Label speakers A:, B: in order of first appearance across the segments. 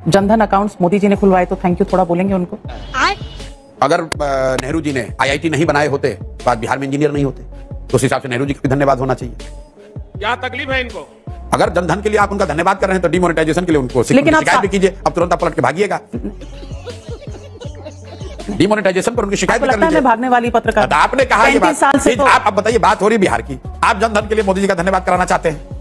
A: Jan Dhan accounts Modi ji ने खुलवाए तो थैंक यू थोड़ा बोलेंगे उनको।
B: अगर नेहरू जी ने आईआईटी नहीं बनाए होते तो आज बिहार में इंजीनियर नहीं होते, तो उस हिसाब से नेहरू जी को भी धन्यवाद होना चाहिए।
C: क्या तकलीफ है इनको?
B: अगर जनधन के लिए आप उनका धन्यवाद कर रहे हैं तो डिमोनेटाइजेशन के लिए उनको शिकायत भी कीजिए। अब तुरंत आप पलट के भागिएगा। डिमोनेटाइजेशन पर उनकी शिकायत कर लीजिए।
A: भागने वाली पत्रकार,
B: आपने कहा ये बात,
A: तो
B: आप बताइए, बात हो रही है बिहार की, आप जनधन के लिए मोदी जी का धन्यवाद कराना चाहते हैं।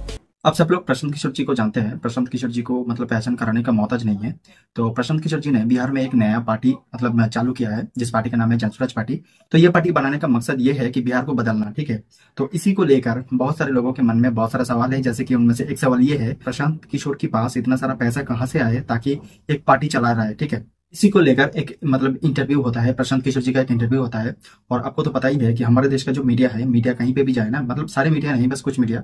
D: अब सब लोग प्रशांत किशोर जी को जानते हैं। प्रशांत किशोर जी को मतलब पहचान कराने का मोहताज नहीं है। तो प्रशांत किशोर जी ने बिहार में एक नया पार्टी मतलब चालू किया है, जिस पार्टी का नाम है जनसुराज पार्टी। तो ये पार्टी बनाने का मकसद ये है कि बिहार को बदलना, ठीक है। तो इसी को लेकर बहुत सारे लोगों के मन में बहुत सारा सवाल है, जैसे कि उनमें से एक सवाल ये है, प्रशांत किशोर के पास इतना सारा पैसा कहाँ से आए ताकि एक पार्टी चला रहा है, ठीक है। इसी को लेकर एक मतलब इंटरव्यू होता है, प्रशांत किशोर जी का एक इंटरव्यू होता है। और आपको तो पता ही है कि हमारे देश का जो मीडिया है, मीडिया कहीं पे भी जाए ना, मतलब सारे मीडिया नहीं, बस कुछ मीडिया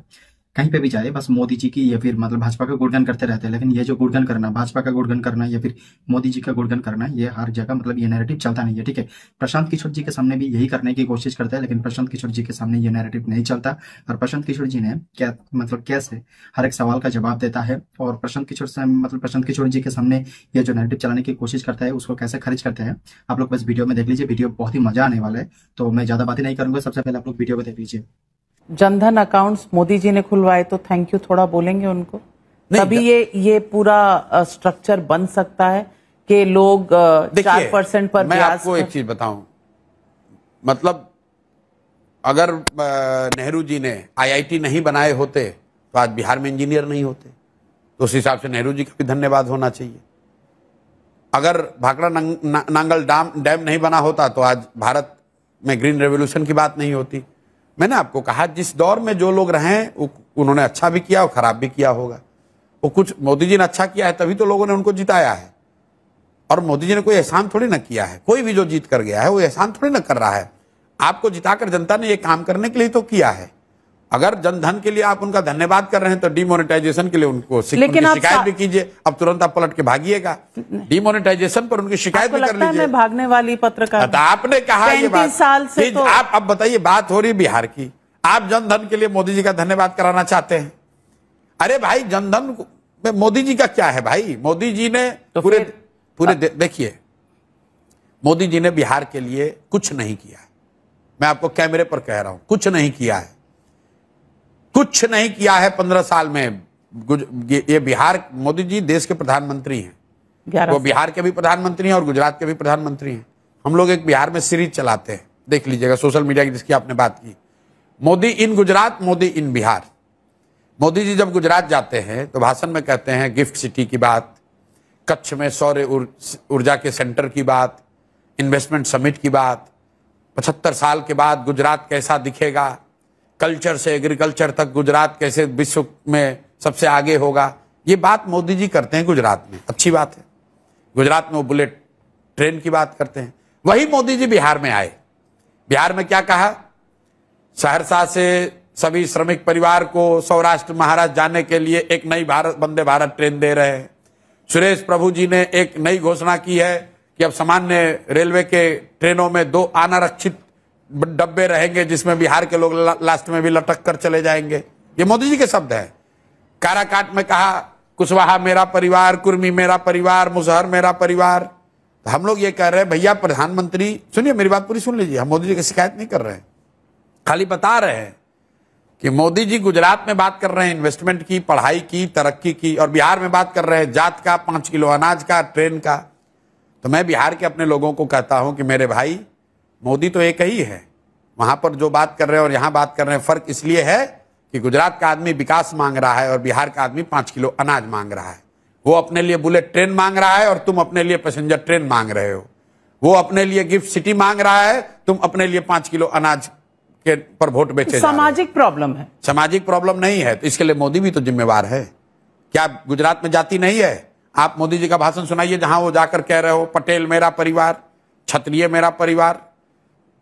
D: कहीं पे भी जाए बस मोदी जी की या फिर मतलब भाजपा का गुणगान करते रहते हैं। लेकिन ये जो गुणगान करना, भाजपा का गुणगान करना या फिर मोदी जी का गुणगान करना, ये हर जगह मतलब ये नैरेटिव चलता नहीं है, ठीक है। प्रशांत किशोर जी के सामने भी यही करने की कोशिश करता है, लेकिन प्रशांत किशोर जी के सामने ये नैरेटिव नहीं चलता। और प्रशांत किशोर जी ने क्या मतलब कैसे हर एक सवाल का जवाब देता है, और प्रशांत किशोर जी के सामने ये जो नैरेटिव चलाने की कोशिश करता है उसको कैसे खारिज करते हैं, आप लोग बस वीडियो में देख लीजिए। वीडियो बहुत ही मजा आने वाला है, तो मैं ज्यादा बातें नहीं करूंगा। सबसे पहले आप लोग वीडियो में देख लीजिए।
A: जनधन अकाउंट्स मोदी जी ने खुलवाए तो थैंक यू थोड़ा बोलेंगे उनको, तभी ये पूरा स्ट्रक्चर बन सकता है कि लोग 4% पर
B: मैं आपको एक चीज बताऊं, मतलब अगर नेहरू जी ने आईआईटी नहीं बनाए होते तो आज बिहार में इंजीनियर नहीं होते, तो उस हिसाब से नेहरू जी का भी धन्यवाद होना चाहिए। अगर भाखड़ा नांगल डैम नहीं बना होता तो आज भारत में ग्रीन रेवोल्यूशन की बात नहीं होती। मैंने आपको कहा जिस दौर में जो लोग रहे उन्होंने अच्छा भी किया और खराब भी किया होगा। वो कुछ मोदी जी ने अच्छा किया है तभी तो लोगों ने उनको जिताया है, और मोदी जी ने कोई एहसान थोड़ी ना किया है। कोई भी जो जीत कर गया है वो एहसान थोड़ी ना कर रहा है। आपको जिताकर जनता ने ये काम करने के लिए तो किया है। अगर जनधन के लिए आप उनका धन्यवाद कर रहे हैं तो डिमोनेटाइजेशन के लिए उनको शिकायत भी कीजिए। अब तुरंत आप पलट के भागिएगा। डिमोनेटाइजेशन पर उनकी शिकायत भी कर लीजिए।
A: भागने वाली पत्रकार,
B: आपने कहा ये बात,
A: साल से तो
B: आप अब बताइए, बात हो रही बिहार की, आप जनधन के लिए मोदी जी का धन्यवाद कराना चाहते हैं। अरे भाई, जनधन में मोदी जी का क्या है भाई? मोदी जी ने तो पूरे देखिए, मोदी जी ने बिहार के लिए कुछ नहीं किया। मैं आपको कैमरे पर कह रहा हूं, कुछ नहीं किया है, कुछ नहीं किया है 15 साल में। ये बिहार, मोदी जी देश के प्रधानमंत्री हैं, वो बिहार के भी प्रधानमंत्री हैं और गुजरात के भी प्रधानमंत्री हैं। हम लोग एक बिहार में सीरीज चलाते हैं, देख लीजिएगा सोशल मीडिया की, जिसकी आपने बात की, मोदी इन गुजरात, मोदी इन बिहार। मोदी जी जब गुजरात जाते हैं तो भाषण में कहते हैं गिफ्ट सिटी की बात, कच्छ में सौर ऊर्जा के सेंटर की बात, इन्वेस्टमेंट समिट की बात, 75 साल के बाद गुजरात कैसा दिखेगा, कल्चर से एग्रीकल्चर तक गुजरात कैसे विश्व में सबसे आगे होगा। ये बात मोदी जी करते हैं गुजरात में, अच्छी बात है। गुजरात में वो बुलेट ट्रेन की बात करते हैं। वही मोदी जी बिहार में आए। बिहार में क्या कहा? सहरसा से सभी श्रमिक परिवार को सौराष्ट्र महाराष्ट्र जाने के लिए एक नई वंदे भारत ट्रेन दे रहे हैं। सुरेश प्रभु जी ने एक नई घोषणा की है कि अब सामान्य रेलवे के ट्रेनों में 2 अनारक्षित डब्बे रहेंगे, जिसमें बिहार के लोग लास्ट में भी लटक कर चले जाएंगे। ये मोदी जी के शब्द हैं। काराकाट में कहा कुशवाहा मेरा परिवार, कुर्मी मेरा परिवार, मुसहर मेरा परिवार। तो हम लोग ये कह रहे हैं भैया प्रधानमंत्री, सुनिए मेरी बात पूरी सुन लीजिए, हम मोदी जी की शिकायत नहीं कर रहे हैं, खाली बता रहे हैं कि मोदी जी गुजरात में बात कर रहे हैं इन्वेस्टमेंट की, पढ़ाई की, तरक्की की, और बिहार में बात कर रहे हैं जात का, 5 किलो अनाज का, ट्रेन का। तो मैं बिहार के अपने लोगों को कहता हूं कि मेरे भाई, मोदी तो एक ही है। वहां पर जो बात कर रहे हैं और यहां बात कर रहे हैं, फर्क इसलिए है कि गुजरात का आदमी विकास मांग रहा है और बिहार का आदमी 5 किलो अनाज मांग रहा है। वो अपने लिए बुलेट ट्रेन मांग रहा है और तुम अपने लिए पैसेंजर ट्रेन मांग रहे हो। वो अपने लिए गिफ्ट सिटी मांग रहा है, तुम अपने लिए 5 किलो अनाज के पर वोट बेचे।
A: सामाजिक प्रॉब्लम है,
B: सामाजिक प्रॉब्लम नहीं है, तो इसके लिए मोदी भी तो जिम्मेवार है। क्या गुजरात में जाति नहीं है? आप मोदी जी का भाषण सुनाइए जहां वो जाकर कह रहे हो पटेल मेरा परिवार, क्षत्रिय मेरा परिवार,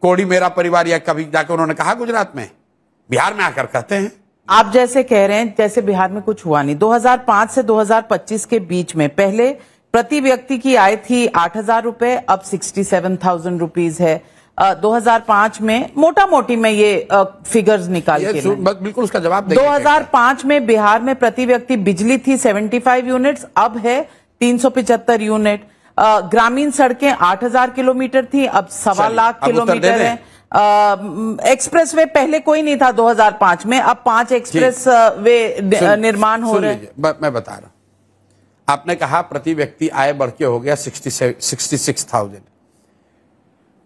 B: कोड़ी मेरा परिवार, या कभी जाकर उन्होंने कहा गुजरात में? बिहार में आकर कहते हैं।
A: आप जैसे कह रहे हैं जैसे बिहार में कुछ हुआ नहीं। 2005 से 2025 के बीच में पहले प्रति व्यक्ति की आय थी 8,000 रुपए, अब 67,000 रुपीज है। 2005 में मोटा मोटी में ये फिगर्स निकाल के
B: बिल्कुल उसका जवाब
A: 2005 में बिहार में प्रति व्यक्ति बिजली थी 75 यूनिट्स, अब है 375 यूनिट। ग्रामीण सड़कें 8,000 किलोमीटर थी, अब 1.25 लाख
B: अब उत्तर दे
A: किलोमीटर है। एक्सप्रेस वे पहले कोई नहीं था 2005 में, अब 5 एक्सप्रेस वे निर्माण हो रहे हैं।
B: मैं बता रहा हूं, आपने कहा प्रति व्यक्ति आय बढ़ के हो गया 66,000।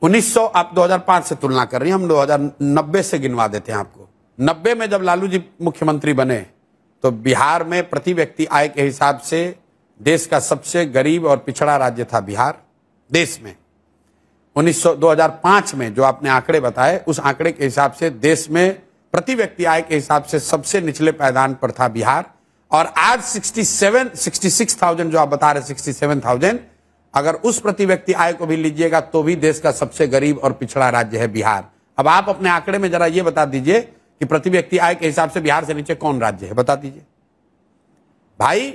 B: 1900 आप 2005 से तुलना कर रही हैं, हम 2090 से गिनवा देते हैं आपको। 90 में जब लालू जी मुख्यमंत्री बने तो बिहार में प्रति व्यक्ति आय के हिसाब से देश का सबसे गरीब और पिछड़ा राज्य था बिहार देश में। 2005 में जो आपने आंकड़े बताए, उस आंकड़े के हिसाब से देश में प्रति व्यक्ति आय के हिसाब से सबसे निचले पायदान पर था बिहार। और आज 66,000 जो आप बता रहे 67,000, अगर उस प्रति व्यक्ति आय को भी लीजिएगा तो भी देश का सबसे गरीब और पिछड़ा राज्य है बिहार। अब आप अपने आंकड़े में जरा ये बता दीजिए कि प्रति व्यक्ति आय के हिसाब से बिहार से नीचे कौन राज्य है, बता दीजिए भाई।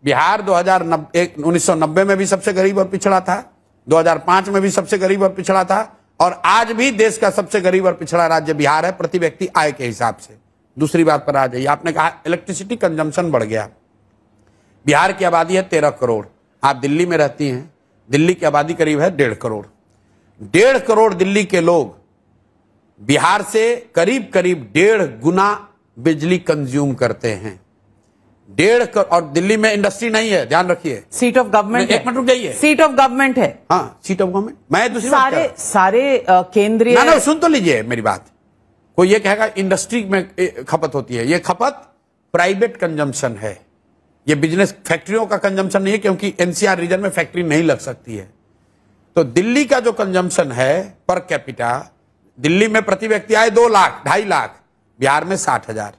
B: बिहार 1990 में भी सबसे गरीब और पिछड़ा था, 2005 में भी सबसे गरीब और पिछड़ा था, और आज भी देश का सबसे गरीब और पिछड़ा राज्य बिहार है प्रति व्यक्ति आय के हिसाब से। दूसरी बात पर आ जाइए, आपने कहा इलेक्ट्रिसिटी कंजम्पशन बढ़ गया। बिहार की आबादी है 13 करोड़, आप दिल्ली में रहती हैं, दिल्ली की आबादी करीब है 1.5 करोड़। 1.5 करोड़ दिल्ली के लोग बिहार से करीब 1.5 गुना बिजली कंज्यूम करते हैं। 1.5 करोड़, और दिल्ली में इंडस्ट्री नहीं है, ध्यान रखिए।
A: सीट ऑफ गवर्नमेंट,
B: एक मिनट रुक जाइए,
A: सीट ऑफ गवर्नमेंट है।
B: हाँ, सीट ऑफ गवर्नमेंट। मैं दूसरी बात
A: सारे केंद्रीय
B: ना सुन तो लीजिए मेरी बात। कोई ये कहेगा इंडस्ट्री में खपत होती है, ये खपत प्राइवेट कंजम्पशन है, ये बिजनेस फैक्ट्रियों का कंजम्पशन नहीं है, क्योंकि एनसीआर रीजन में फैक्ट्री नहीं लग सकती है। तो दिल्ली का जो कंजम्पशन है पर कैपिटा, दिल्ली में प्रति व्यक्ति आए 2 लाख 2.5 लाख, बिहार में 60,000।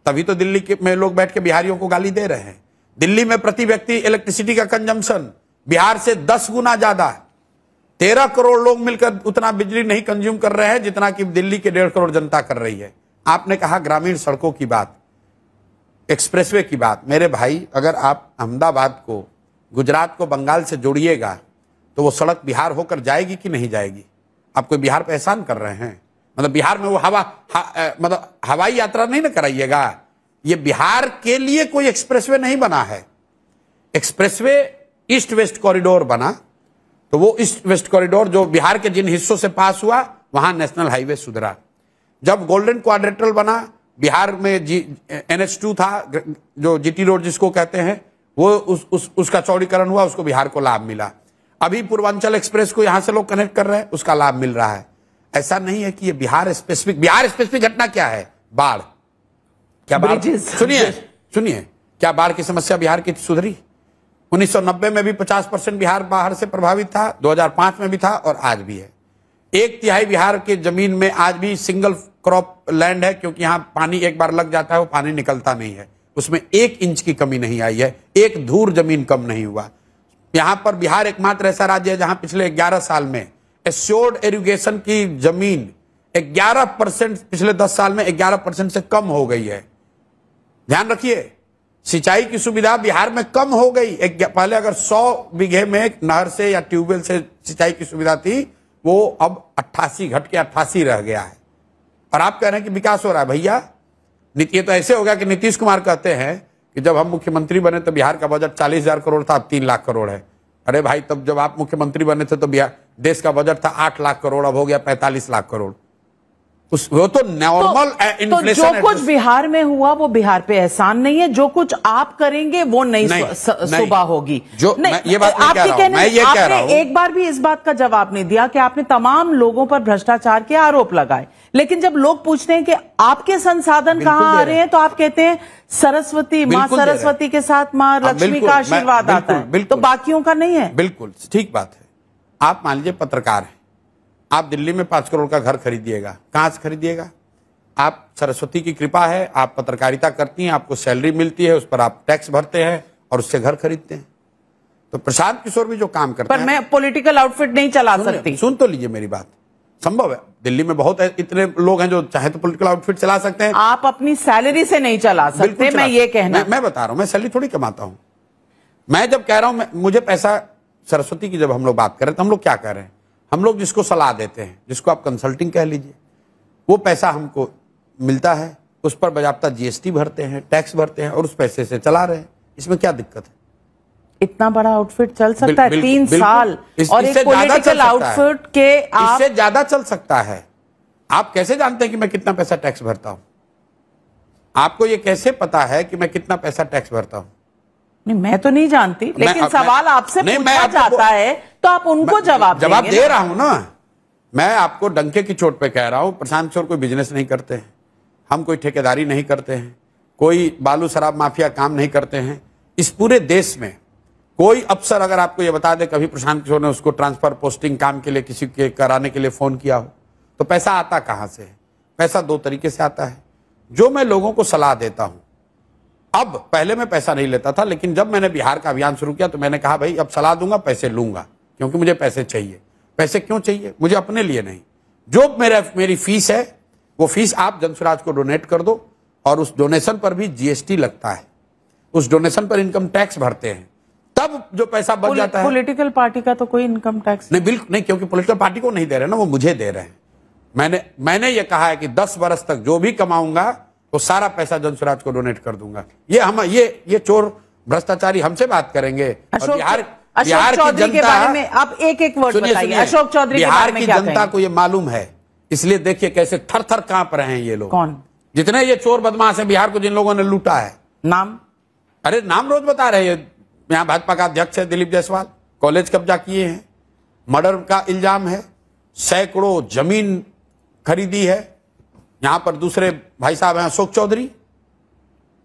B: तभी तो दिल्ली में लोग बैठ के बिहारियों को गाली दे रहे हैं। दिल्ली में प्रति व्यक्ति इलेक्ट्रिसिटी का कंजम्पशन बिहार से 10 गुना ज्यादा। 13 करोड़ लोग मिलकर उतना बिजली नहीं कंज्यूम कर रहे हैं जितना कि दिल्ली के 1.5 करोड़ जनता कर रही है। आपने कहा ग्रामीण सड़कों की बात, एक्सप्रेसवे की बात। मेरे भाई, अगर आप अहमदाबाद को, गुजरात को बंगाल से जोड़िएगा तो वो सड़क बिहार होकर जाएगी कि नहीं जाएगी? आप कोई बिहार पे एहसान कर रहे हैं? मतलब बिहार में वो मतलब हवाई यात्रा नहीं ना कराइएगा। ये बिहार के लिए कोई एक्सप्रेसवे नहीं बना है। एक्सप्रेसवे ईस्ट वेस्ट कॉरिडोर बना, तो वो ईस्ट वेस्ट कॉरिडोर जो बिहार के जिन हिस्सों से पास हुआ वहां नेशनल हाईवे सुधरा। जब गोल्डन क्वाड्रेंटल बना, बिहार में NH2 था, जो जीटी रोड जिसको कहते हैं, वो उसका चौड़ीकरण हुआ, उसको बिहार को लाभ मिला। अभी पूर्वांचल एक्सप्रेस को यहां से लोग कनेक्ट कर रहे हैं, उसका लाभ मिल रहा है। ऐसा नहीं है कि ये बिहार स्पेसिफिक घटना क्या है? बाढ़। क्या बाढ़? सुनिए, क्या बाढ़ की समस्या बिहार की सुधरी? 1990 में भी 50% बिहार बाहर से प्रभावित था, 2005 में भी था और आज भी है। 1/3 बिहार के जमीन में आज भी सिंगल क्रॉप लैंड है, क्योंकि यहां पानी एक बार लग जाता है, वो पानी निकलता नहीं है। उसमें 1 इंच की कमी नहीं आई है, 1 धूर जमीन कम नहीं हुआ। यहां पर बिहार एकमात्र ऐसा राज्य है जहां पिछले 11 साल में एश्योर्ड इरिगेशन की जमीन 11% पिछले 10 साल में 11% से कम हो गई है। ध्यान रखिए, सिंचाई की सुविधा बिहार में कम हो गई। पहले अगर 100 बीघे में नहर से या ट्यूबवेल से सिंचाई की सुविधा थी, वो अब 88 घट के 88 रह गया है। और आप कह रहे हैं कि विकास हो रहा है। भैया, ये तो ऐसे हो गया कि नीतीश कुमार कहते हैं कि जब हम मुख्यमंत्री बने तो बिहार का बजट 40,000 करोड़ था, अब 3 लाख करोड़ है। अरे भाई, तब जब आप मुख्यमंत्री बने थे तो बिहार देश का बजट था 8 लाख करोड़, अब हो गया 45 लाख करोड़। वो तो नॉर्मल इन्फ्लेशन।
A: जो कुछ बिहार में हुआ वो बिहार पे एहसान नहीं है, जो कुछ आप करेंगे वो नई सुबह होगी।
B: ये बात मैं कह रहा हूं।
A: एक बार भी इस बात का जवाब नहीं दिया कि आपने तमाम लोगों पर भ्रष्टाचार के आरोप लगाए, लेकिन जब लोग पूछते हैं कि आपके संसाधन कहां आ रहे हैं, तो आप कहते हैं सरस्वती, मां सरस्वती के साथ मां लक्ष्मी का आशीर्वाद आता है, तो बाकियों का नहीं है।
B: बिल्कुल ठीक बात है। आप मान लीजिए पत्रकार है, आप दिल्ली में 5 करोड़ का घर खरीदिएगा, कहां से खरीदिएगा? आप सरस्वती की कृपा है, आप पत्रकारिता करती हैं, आपको सैलरी मिलती है, उस पर आप टैक्स भरते हैं और उससे घर खरीदते हैं। तो प्रशांत किशोर भी जो काम करते हैं,
A: पर मैं पॉलिटिकल आउटफिट नहीं चला सकती।
B: सुन तो लीजिए मेरी बात, संभव है। दिल्ली में बहुत इतने लोग हैं जो चाहे तो पॉलिटिकल आउटफिट चला सकते हैं।
A: आप अपनी सैलरी से नहीं चला सकते, मैं ये कहना।
B: मैं बता रहा हूं, मैं सैलरी थोड़ी कमाता हूं। मैं जब कह रहा हूं मुझे पैसा, सरस्वती की जब हम लोग बात कर रहे हैं तो हम लोग क्या कर रहे हैं? हम लोग जिसको सलाह देते हैं, जिसको आप कंसल्टिंग कह लीजिए, वो पैसा हमको मिलता है, उस पर बाज़ाब्ता GST भरते हैं, टैक्स भरते हैं और उस पैसे से चला रहे हैं। इसमें क्या दिक्कत है?
A: इतना बड़ा आउटफिट चल सकता है? 3
B: बिल्कुल।
A: साल और एक
B: इससे ज्यादा चल
A: पॉलिटिकल
B: सकता है।
A: आउटफिट के आप
B: इससे ज्यादा चल सकता है। आप कैसे जानते हैं कि मैं कितना पैसा टैक्स भरता हूं? आपको ये कैसे पता है कि मैं कितना पैसा टैक्स भरता हूं?
A: नहीं, मैं तो नहीं जानती, लेकिन सवाल आपसे पूछा जाता है तो आप उनको जवाब
B: दे रहा हूं ना। मैं आपको डंके की चोट पे कह रहा हूं, प्रशांत किशोर कोई बिजनेस नहीं करते हैं, हम कोई ठेकेदारी नहीं करते हैं, कोई बालू शराब माफिया काम नहीं करते हैं। इस पूरे देश में कोई अफसर अगर आपको ये बता दे कभी प्रशांत किशोर ने उसको ट्रांसफर पोस्टिंग काम के लिए किसी के कराने के लिए फोन किया हो, तो पैसा आता कहां से है? पैसा 2 तरीके से आता है। जो मैं लोगों को सलाह देता हूं, अब पहले मैं पैसा नहीं लेता था, लेकिन जब मैंने बिहार का अभियान शुरू किया तो मैंने कहा भाई अब सलाह दूंगा, पैसे लूंगा, क्योंकि मुझे पैसे चाहिए। पैसे क्यों चाहिए? मुझे अपने लिए नहीं। जो मेरी फीस है वो फीस आप जनसुराज को डोनेट कर दो, और उस डोनेशन पर भी जीएसटी लगता है, उस डोनेशन पर इनकम टैक्स भरते हैं, तब जो पैसा बच जाता है।
A: पॉलिटिकल पार्टी का तो कोई इनकम टैक्स
B: नहीं, बिल्कुल नहीं, क्योंकि पॉलिटिकल पार्टी को नहीं दे रहे ना, वो मुझे दे रहे हैं। मैंने ये कहा है कि 10 वर्ष तक जो भी कमाऊंगा तो सारा पैसा जनसुराज को डोनेट कर दूंगा। ये चोर भ्रष्टाचारी हमसे बात करेंगे। और बिहार की जनता
A: के बारे में आप एक वर्ड बताइए। अशोक चौधरी के बारे में क्या
B: जनता को ये मालूम है, इसलिए देखिए कैसे थर थर कांप रहे हैं ये लोग।
A: कौन?
B: जितने ये चोर बदमाश हैं बिहार को, जिन लोगों ने लूटा है।
A: नाम?
B: अरे नाम रोज बता रहे हैं। यहाँ भाजपा का अध्यक्ष है दिलीप जायसवाल, कॉलेज कब्जा किए हैं, मर्डर का इल्जाम है, सैकड़ों जमीन खरीदी है। यहां पर दूसरे भाई साहब हैं अशोक चौधरी,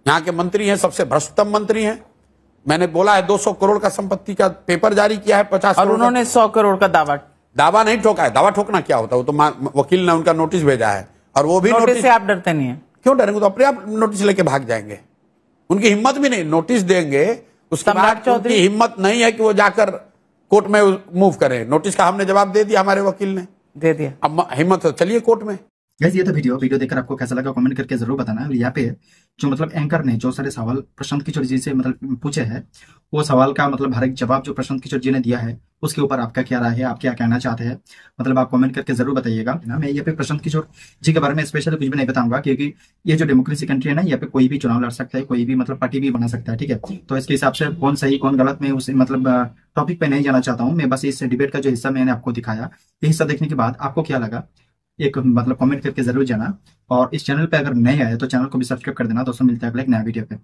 B: यहां के मंत्री हैं, सबसे भ्रष्टतम मंत्री हैं। मैंने बोला है 200 करोड़ का संपत्ति का पेपर जारी किया है, 50
A: और उन्होंने 100 करोड़ का दावा
B: नहीं ठोका है। दावा ठोकना क्या होता है? वो तो वकील ने उनका नोटिस भेजा है, और वो भी
A: नोटिस से आप डरते नहीं है?
B: क्यों डरेंगे? तो अपने आप नोटिस लेके भाग जाएंगे। उनकी हिम्मत भी नहीं, नोटिस देंगे उसके बाद उनकी हिम्मत नहीं है कि वो जाकर कोर्ट में मूव करें। नोटिस का हमने जवाब दे दिया, हमारे वकील ने
A: दे दिया।
B: अब हिम्मत चलिए कोर्ट में।
D: गाइस, ये तो वीडियो देखकर आपको कैसा लगा कमेंट करके जरूर बताना। और यहाँ पे जो मतलब एंकर ने जो सारे सवाल प्रशांत किशोर जी से मतलब पूछे हैं, वो सवाल का मतलब हर एक जवाब जो प्रशांत किशोर जी ने दिया है उसके ऊपर आपका क्या राय है, आप क्या कहना चाहते हैं, मतलब आप कमेंट करके जरूर बताइएगा ना। मैं यहाँ पे प्रशांत किशोर जी के बारे में स्पेशल कुछ भी नहीं बताऊंगा, क्योंकि ये जो डेमोक्रेसी कंट्री है ना, यहाँ पे कोई भी चुनाव लड़ सकता है, कोई भी मतलब पार्टी भी बना सकता है, ठीक है। तो इसके हिसाब से कौन सही कौन गलत, मैं उस मतलब टॉपिक पे नहीं जाना चाहता हूँ। मैं बस इस डिबेट का जो हिस्सा मैंने आपको दिखाया, ये हिस्सा देखने के बाद आपको क्या लगा एक मतलब कमेंट करके जरूर जाना। और इस चैनल पे अगर नए आए तो चैनल को भी सब्सक्राइब कर देना। दोस्तों, मिलते हैं अगले एक नया वीडियो पे।